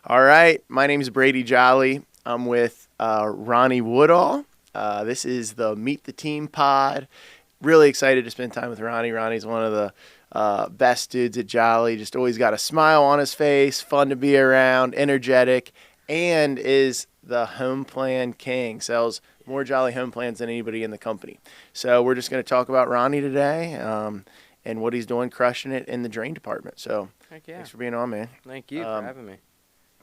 All right, my name is Brady Jolly. I'm with Ronnie Woodall. This is the Meet the Team pod. Really excited to spend time with Ronnie. Ronnie's one of the best dudes at Jolly. Just always got a smile on his face, fun to be around, energetic, and is the home plan king. Sells more Jolly home plans than anybody in the company. So we're just going to talk about Ronnie today and what he's doing, crushing it in the drain department. So Heck yeah. thanks for being on, man. Thank you for having me.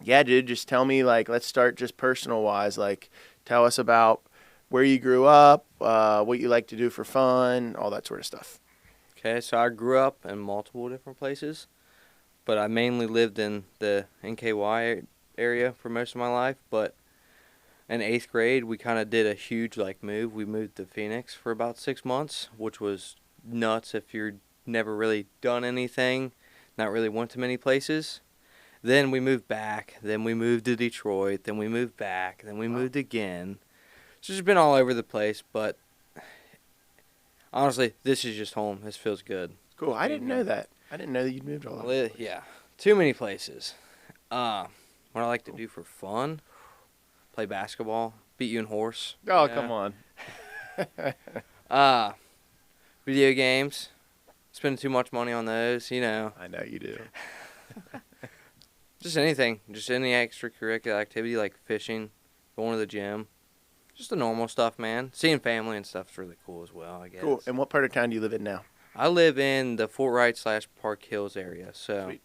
Yeah, dude, just tell me, let's start just personal-wise. Tell us about where you grew up, what you like to do for fun, all that sort of stuff. Okay, so I grew up in multiple different places, but I mainly lived in the NKY area for most of my life. But in 8th grade, we kind of did a huge, move. We moved to Phoenix for about 6 months, which was nuts if you're never really done anything, not really went to many places. Then we moved back, then we moved to Detroit, then we moved back, then we moved again. So it's just been all over the place, but honestly, this is just home. This feels good. Cool. I didn't know that. I didn't know that you'd moved all over. Yeah, too many places. What I like to do for fun, play basketball, beat you in horse. Oh, come on. Video games, spending too much money on those, I know you do. Just anything, just any extracurricular activity like fishing, going to the gym. Just the normal stuff, man. Seeing family and stuff is really cool as well, I guess. Cool. And what part of town do you live in now? I live in the Fort Wright/Park Hills area, so Sweet.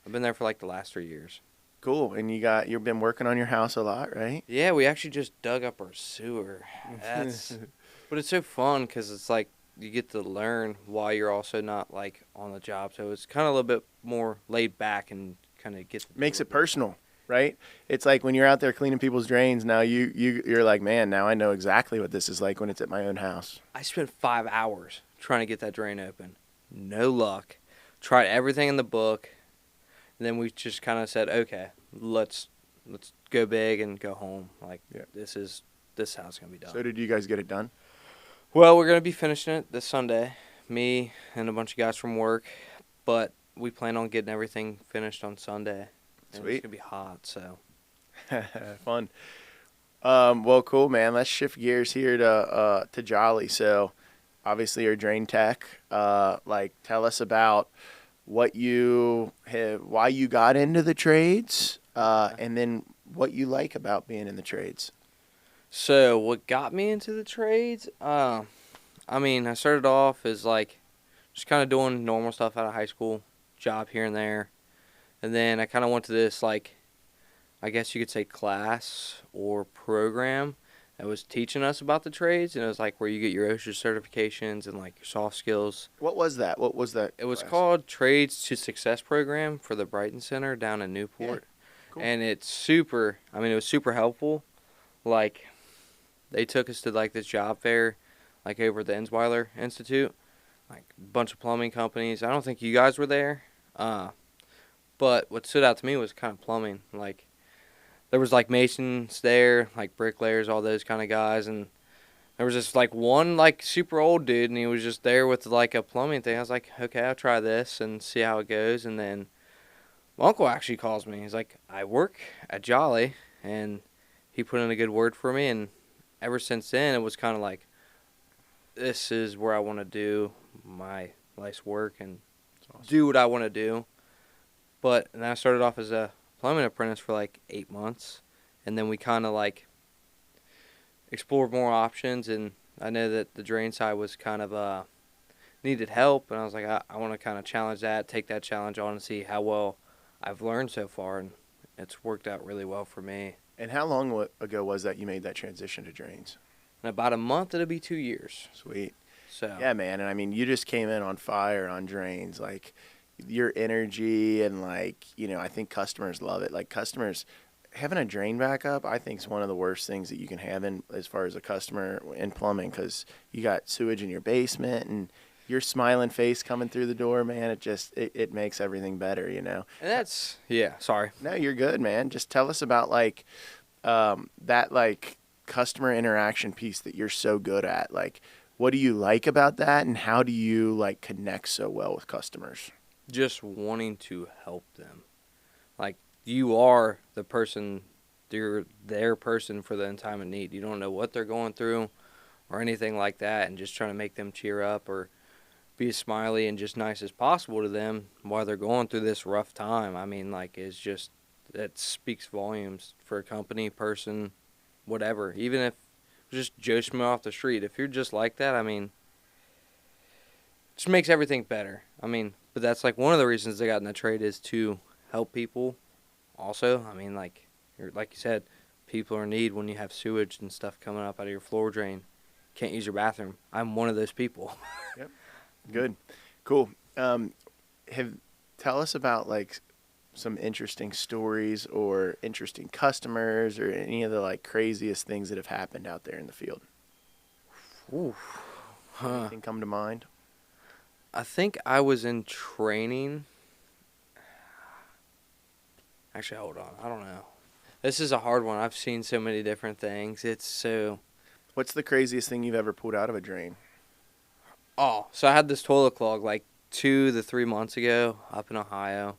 I've been there for the last 3 years. Cool. And you've been working on your house a lot, right? Yeah, we actually just dug up our sewer. But it's so fun because it's you get to learn while you're also not on the job, so it's kind of a little bit more laid back and kind of Makes it personal. Right? It's like when you're out there cleaning people's drains, now you're like, man, now I know exactly what this is like when it's at my own house. I spent 5 hours trying to get that drain open. No luck. Tried everything in the book. And then we just kind of said, okay, let's go big and go home. This is how it's going to be done. So did you guys get it done? Well, we're going to be finishing it this Sunday. Me and a bunch of guys from work. But we plan on getting everything finished on Sunday. And Sweet. It's going to be hot, so. Fun. Well, cool, man. Let's shift gears here to Jolly. So, obviously, you're a drain tech. Tell us about why you got into the trades, and then what you like about being in the trades. So, what got me into the trades? I started off as just kind of doing normal stuff out of high school, job here and there. And then I kind of went to this, I guess you could say class or program that was teaching us about the trades. And it was where you get your OSHA certifications and your soft skills. What was that? What was that? It was class? called Trades to Success Program for the Brighton Center down in Newport. Yeah. Cool. And it was super helpful. They took us to this job fair, over at the Ensweiler Institute. A bunch of plumbing companies. I don't think you guys were there. But what stood out to me was kind of plumbing. There was masons there, bricklayers, all those kind of guys, and there was just one super old dude, and he was just there with a plumbing thing. I was like, okay, I'll try this and see how it goes. And then my uncle actually calls me. He's like, I work at Jolly, and he put in a good word for me. And ever since then, it was kind of this is where I want to do my life's work and do what I want to do. But then I started off as a plumbing apprentice for 8 months, and then we kind of explored more options, and I know that the drain side was kind of needed help, and I was like, I want to kind of challenge that, take that challenge on and see how well I've learned so far, and it's worked out really well for me. And how long ago was that you made that transition to drains? In about a month, it'll be 2 years. Sweet. So yeah, man, and you just came in on fire on drains, your energy and I think customers love it. Customers having a drain backup, I think is one of the worst things that you can have as far as a customer in plumbing, because you got sewage in your basement and your smiling face coming through the door, man. It makes everything better, And that's sorry. No, you're good, man. Just tell us about that customer interaction piece that you're so good at. What do you like about that, and how do you connect so well with customers? Just wanting to help them. you are the person, you're their person for the time of need. You don't know what they're going through or anything like that, and just trying to make them cheer up or be as smiley and just nice as possible to them while they're going through this rough time. I mean, like, it's just, that speaks volumes for a company, person, whatever. Even if just Joe Schmo off the street, if you're just like that, I mean, it just makes everything better. I mean, but that's like one of the reasons they got in the trade is to help people. Also, I mean, like you said, people are in need when you have sewage and stuff coming up out of your floor drain. Can't use your bathroom. I'm one of those people. Yep. Good. Cool. Tell us about like some interesting stories or interesting customers or any of the like craziest things that have happened out there in the field. Ooh. Anything come to mind? I think I was in training. Actually, hold on. I don't know. This is a hard one. I've seen so many different things. What's the craziest thing you've ever pulled out of a drain? Oh, so I had this toilet clog like 2 to 3 months ago up in Ohio,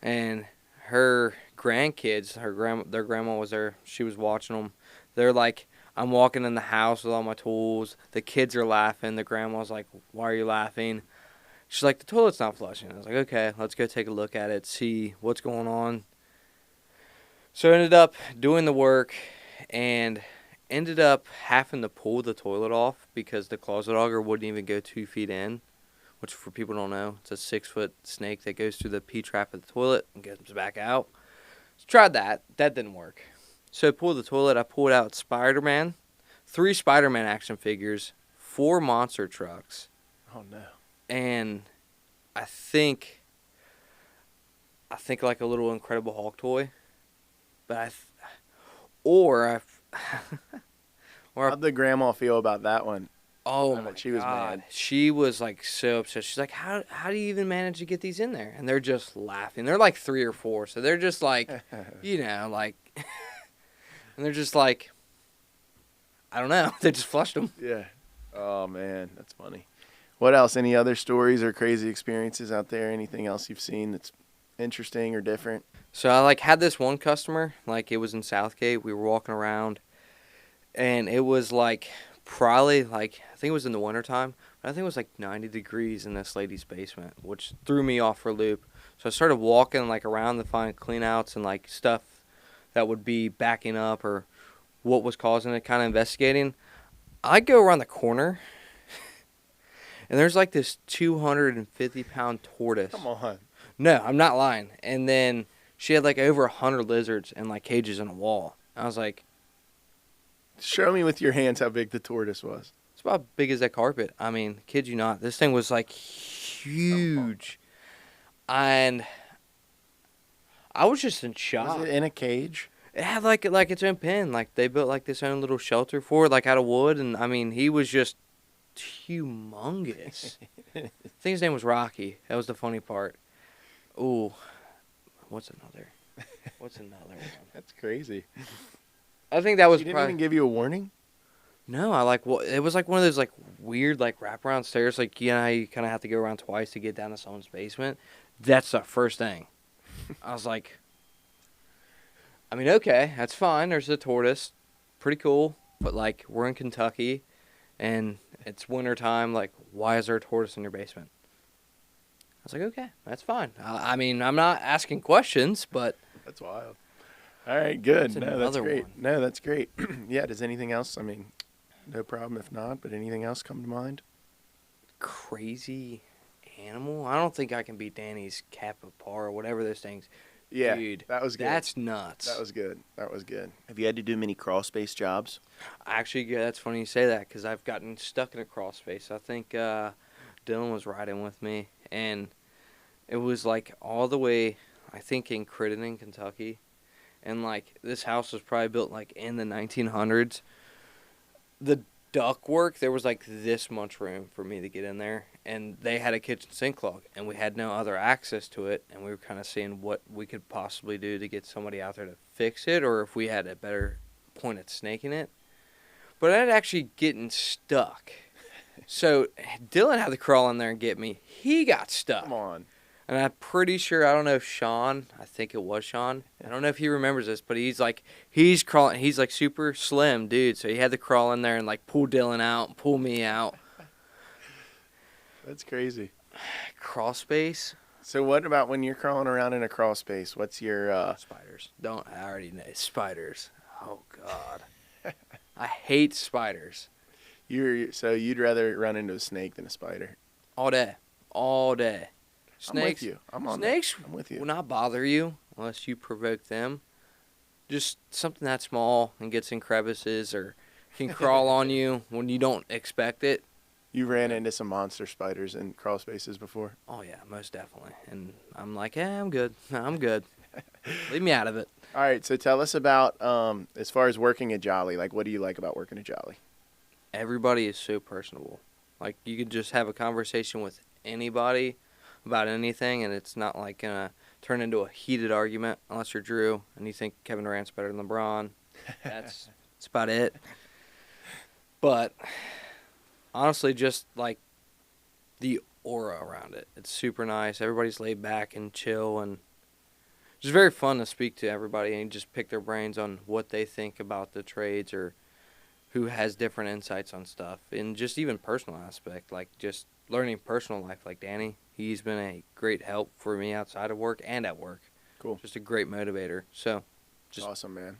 and her grandkids, their grandma was there. She was watching them. They're like, I'm walking in the house with all my tools. The kids are laughing. The grandma's like, why are you laughing? She's like, the toilet's not flushing. I was like, okay, let's go take a look at it, see what's going on. So I ended up doing the work and ended up having to pull the toilet off because the closet auger wouldn't even go 2 feet in, which for people who don't know, it's a 6-foot snake that goes through the P-trap of the toilet and gets back out. So tried that. That didn't work. So I pulled the toilet. I pulled out Spider-Man, 3 Spider-Man action figures, 4 monster trucks. Oh, no. And I think like a little Incredible Hulk toy. But How'd the grandma feel about that one? Oh I my bet she was God. mad. She was like so upset. She's like, how do you even manage to get these in there? And they're just laughing. They're like 3 or 4, so they're just like, like, and they're just like, I don't know. They just flushed them. Yeah. Oh man, that's funny. What else? Any other stories or crazy experiences out there? Anything else you've seen that's interesting or different? So I like had this one customer, like it was in Southgate. We were walking around, and it was like probably like I think it was in the wintertime, but I think it was like 90 degrees in this lady's basement, which threw me off for a loop. So I started walking like around to find clean outs and like stuff that would be backing up or what was causing it, kind of investigating. I go around the corner, and there's like this 250-pound tortoise. Come on. No, I'm not lying. And then she had like over 100 lizards and like cages on a wall. I was like, Show me with your hands how big the tortoise was. it's about as big as that carpet. I mean, kid you not. This thing was like huge. And I was just in shock. Was it in a cage? It had like its own pen. Like they built like this own little shelter for it, like out of wood. And I mean, he was just humongous. I think his name was Rocky. That was the funny part. Ooh, what's another one? That's crazy. I think that was She didn't probably. even give you a warning? No, it was like one of those like weird like wraparound stairs. Like you know how you kind of have to go around twice to get down to someone's basement. That's the first thing. I was like, I mean, okay, that's fine. There's a tortoise, pretty cool. But like we're in Kentucky, and it's wintertime. Like, why is there a tortoise in your basement? I was like, okay, that's fine. I mean, I'm not asking questions, but That's wild. All right, good. That's No, that's another great. one. No, that's great. Yeah, does anything else? I mean, no problem if not, but anything else come to mind? crazy animal. I don't think I can beat Danny's capybara or whatever those things. Yeah, Dude, that was good. That's nuts. That was good. That was good. Have you had to do many crawl space jobs? Actually, yeah, that's funny you say that because I've gotten stuck in a crawl space. I think Dylan was riding with me, and it was like all the way, I think, in Crittenden, Kentucky. And like this house was probably built like in the 1900s. The ductwork, there was like this much room for me to get in there, and they had a kitchen sink clog, and we had no other access to it, and we were kind of seeing what we could possibly do to get somebody out there to fix it, or if we had a better point at snaking it. But I'd actually getting stuck. So Dylan had to crawl in there and get me. He got stuck. Come on. And I'm pretty sure, I don't know if Sean, I think it was Sean. I don't know if he remembers this, but he's crawling. He's like super slim, dude. So he had to crawl in there and like pull Dylan out, pull me out. That's crazy. Crawl space? So what about when you're crawling around in a crawl space? What's your Spiders. I already know. Spiders. Oh, God. I hate spiders. so you'd rather run into a snake than a spider? All day. All day. Snakes. I'm with you. I'm on Snakes that. I'm with you. will not bother you unless you provoke them. Just something that small and gets in crevices or can crawl on you when you don't expect it. You ran into some monster spiders in crawl spaces before? Oh, yeah, most definitely. And I'm like, yeah, I'm good. I'm good. Leave me out of it. All right, so tell us about, as far as working at Jolly, like what do you like about working at Jolly? Everybody is so personable. Like, you could just have a conversation with anybody about anything, and it's not like gonna turn into a heated argument unless you're Drew and you think Kevin Durant's better than LeBron. That's about it. But honestly, just like the aura around it, it's super nice. Everybody's laid back and chill, and just very fun to speak to everybody and just pick their brains on what they think about the trades or who has different insights on stuff, and just even personal aspect, like just learning personal life. Like Danny, he's been a great help for me outside of work and at work. Cool. Just a great motivator. So, just awesome, man.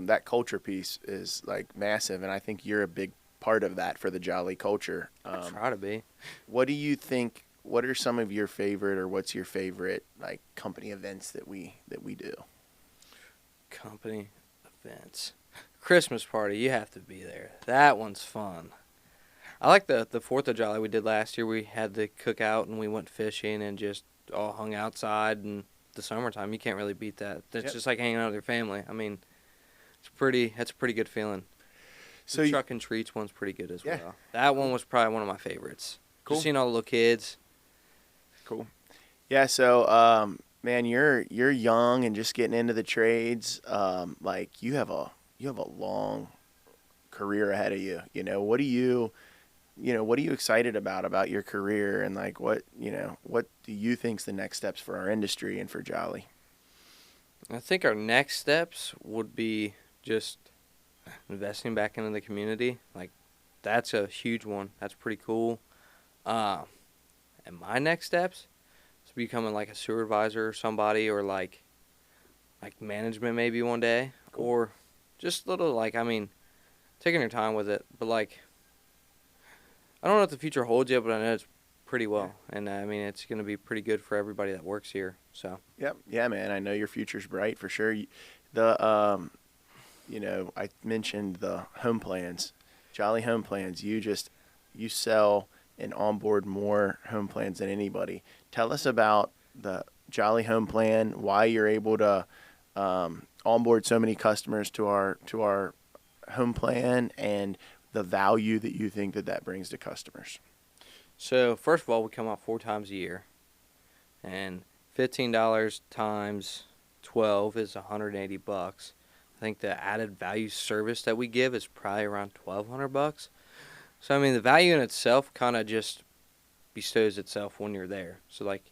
That culture piece is like massive, and I think you're a big part of that for the Jolly culture. I try to be. What do you think? What are some of your favorite, or what's your favorite like company events that we do? Company events. Christmas party, you have to be there. That one's fun. I like the 4th of July we did last year. We had the cookout and we went fishing and just all hung outside in the summertime. You can't really beat that. It's just like hanging out with your family. I mean, that's a pretty good feeling. So the truck and treats one's pretty good as Yeah. well. That one was probably one of my favorites. Cool. Just seeing all the little kids. Cool. Yeah, so man, you're young and just getting into the trades. Like you have a long career ahead of you. What are you excited about your career, and like what do you think's the next steps for our industry and for Jolly? I think our next steps would be just investing back into the community. Like, that's a huge one. That's pretty cool. And my next steps is becoming like a supervisor or somebody, or like management maybe one day. Cool. Or just little, like, I mean, taking your time with it. But, like, I don't know what the future holds yet, but I know it's pretty well. And, I mean, it's going to be pretty good for everybody that works here. So. Yep. Yeah, man. I know your future's bright for sure. I mentioned the home plans, Jolly Home Plans. You sell and onboard more home plans than anybody. Tell us about the Jolly Home Plan, why you're able to onboard so many customers to our home plan, and the value that you think that brings to customers. So, first of all, we come out 4 times a year, and $15 times 12 is $180. I think the added value service that we give is probably around $1,200. So, I mean, the value in itself kind of just bestows itself when you're there. So, like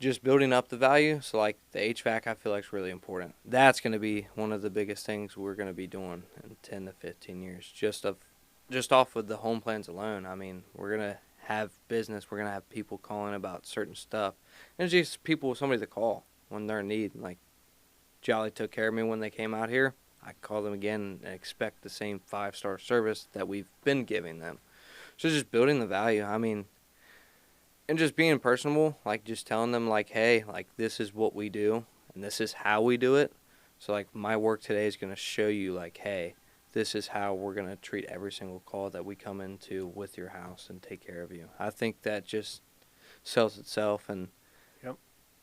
just building up the value. So, like, the HVAC, I feel like is really important. That's going to be one of the biggest things we're going to be doing in 10 to 15 years, just off of the home plans alone. I mean, we're going to have business. We're going to have people calling about certain stuff. And it's just somebody to call when they're in need. Like, Jolly took care of me when they came out here. I call them again and expect the same 5-star service that we've been giving them. So just building the value. I mean, and just being personable, like just telling them, like, hey, like, this is what we do and this is how we do it. So, like, my work today is going to show you, like, hey, this is how we're going to treat every single call that we come into with your house and take care of you. I think that just sells itself. And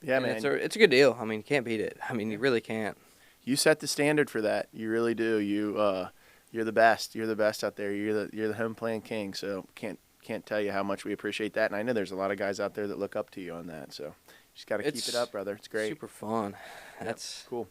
yeah, and man, it's a good deal. I mean, you can't beat it. I mean, you really can't. You set the standard for that. You really do. You're the best. You're the best out there. You're the home plan king. So can't tell you how much we appreciate that. And I know there's a lot of guys out there that look up to you on that. So you just got to keep it up, brother. It's great. Super fun. That's cool.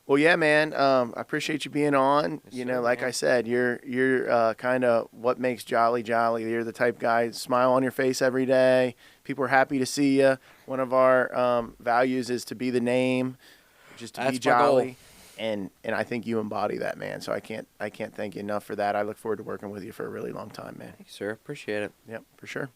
Well, yeah, man. I appreciate you being on. Yes, You sir, know, like man. I said, you're kind of what makes Jolly Jolly. You're the type guy, smile on your face every day. People are happy to see you. One of our values is to be the name, just to be That's my goal. jolly, and I think you embody that, man. So I can't thank you enough for that. I look forward to working with you for a really long time, man. Thanks, sir. Appreciate it. Yep, for sure.